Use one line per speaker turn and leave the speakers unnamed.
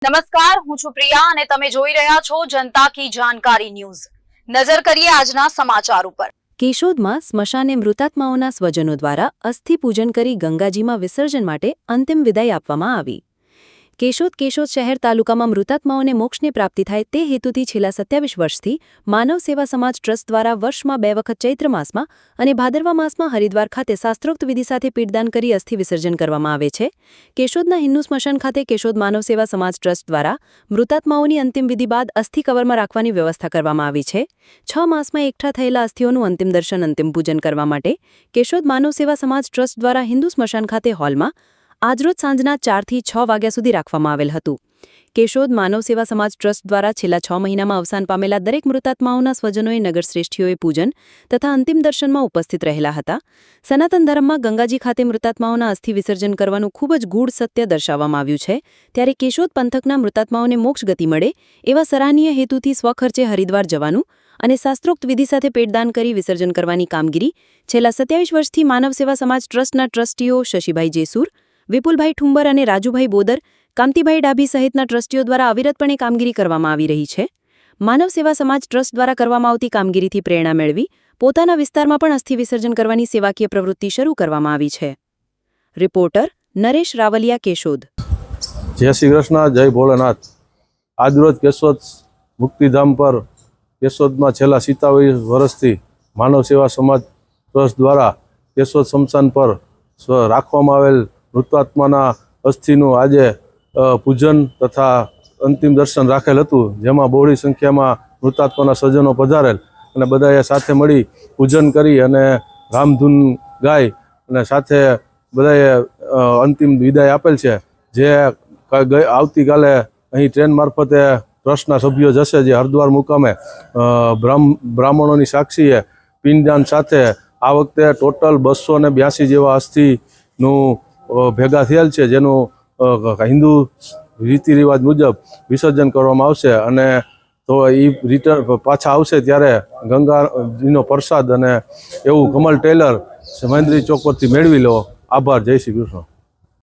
નમસ્કાર, હું છું પ્રિયા અને તમે જોઈ રહ્યા છો જનતા કી જાણકારી ન્યૂઝ। નજર કરીએ આજના સમાચાર ઉપર।
કેશોદમાં સ્મશાને મૃતાત્માઓના સ્વજનો દ્વારા અસ્થિ પૂજન કરી ગંગાજીમાં વિસર્જન માટે અંતિમ વિદાય આપવામાં આવી। કેશોદ શહેર તાલુકામાં મૃતાત્માઓને મોક્ષની પ્રાપ્તિ થાય તે હેતુથી છેલ્લા 27 વર્ષથી માનવ સેવા સમાજ ટ્રસ્ટ દ્વારા વર્ષમાં 2 વખત ચૈત્ર માસમાં અને ભાદરવા માસમાં હરિદ્વાર ખાતે શાસ્ત્રોક્ત વિધિ સાથે પીઠદાન કરી અસ્થિ વિસર્જન કરવામાં આવે છે। કેશોદના હિન્દુ સ્મશાન ખાતે કેશોદ માનવ સેવા સમાજ ટ્રસ્ટ દ્વારા મૃતાત્માઓની અંતિમ વિધિ બાદ અસ્થિ કવરમાં રાખવાની વ્યવસ્થા કરવામાં આવી છે। 6 માસમાં એકઠા થયેલા અસ્થિઓનું અંતિમ દર્શન અંતિમ પૂજન કરવા માટે કેશોદ માનવ સેવા સમાજ ટ્રસ્ટ દ્વારા હિન્દુ સ્મશાન ખાતે હોલમાં આજરોજ સાંજના 4 થી 6 વાગ્યા સુધી રાખવામાં આવેલ હતું। કેશોદ માનવ સેવા સમાજ ટ્રસ્ટ દ્વારા છેલ્લા 6 મહિનામાં અવસાન પામેલા દરેક મૃતાત્માઓના સ્વજનોએ નગરશ્રેષ્ઠીઓએ પૂજન તથા અંતિમ દર્શનમાં ઉપસ્થિત રહેલા હતા। સનાતન ધર્મમાં ગંગાજી ખાતે મૃતાત્માઓના અસ્થિ વિસર્જન કરવાનું ખૂબ જ ગૂઢ સત્ય દર્શાવવામાં આવ્યું છે, ત્યારે કેશોદ પંથકના મૃતાત્માઓને મોક્ષ ગતિ મળે એવા સરાહનીય હેતુથી સ્વખર્ચે હરિદ્વાર જવાનું અને શાસ્ત્રોક્ત વિધિ સાથે પેટદાન કરી વિસર્જન કરવાની કામગીરી છેલ્લા 27 વર્ષથી માનવ સેવા સમાજ ટ્રસ્ટના ટ્રસ્ટીઓ શશીભાઈ જેસુર, વિપુલભાઈ ઠુંબર અને રાજુભાઈ બોદર, કાંતિભાઈ ડાભી સહિતના ટ્રસ્ટીઓ દ્વારા અવિરતપણે કામગીરી કરવામાં આવી રહી છે। માનવ સેવા સમાજ ટ્રસ્ટ દ્વારા કરવામાં આવતી કામગીરીથી પ્રેરણા મેળવી પોતાના વિસ્તારમાં પણ અસ્થિ વિસર્જન કરવાની સેવાકીય પ્રવૃત્તિ શરૂ કરવામાં આવી છે। રિપોર્ટર નરેશ રાવલિયા, કેશોદ।
જય શ્રી કૃષ્ણ, જય ભોળાનાથ। આજરોજ કેશોદ મુક્તિધામ પર કેશોદમાં છેલ્લા 27 વર્ષથી માનવ સેવા સમાજ ટ્રસ્ટ દ્વારા કેશોદ સ્મશાન પર રાખવામાં આવેલ મૃતાત્માના અસ્થિનું આજે પૂજન તથા અંતિમ દર્શન રાખેલ હતું, જેમાં બહોળી સંખ્યામાં મૃતાત્માના સ્વજનો પધારેલ અને બધાએ સાથે મળી પૂજન કરી અને રામધૂન ગાઈ અને સાથે બધાએ અંતિમ વિદાય આપેલ છે। જે આવતીકાલે અહીં ટ્રેન મારફતે ટ્રસ્ટના સભ્યો જશે, જે હરિદ્વાર મુકામે બ્રાહ્મણોની સાક્ષીએ પિંડદાન સાથે આ વખતે ટોટલ 282 જેવા અસ્થિનું ભેગા થયેલ છે, જેનું હિન્દુ રીતિ રિવાજ મુજબ વિસર્જન કરવામાં આવશે અને તો એ રિટર્ન પાછા આવશે ત્યારે ગંગાજીનો પ્રસાદ અને એવું કમલ ટેલર મહેન્દ્રી ચોક પરથી મેળવી લો। આભાર, જય શ્રી કૃષ્ણ।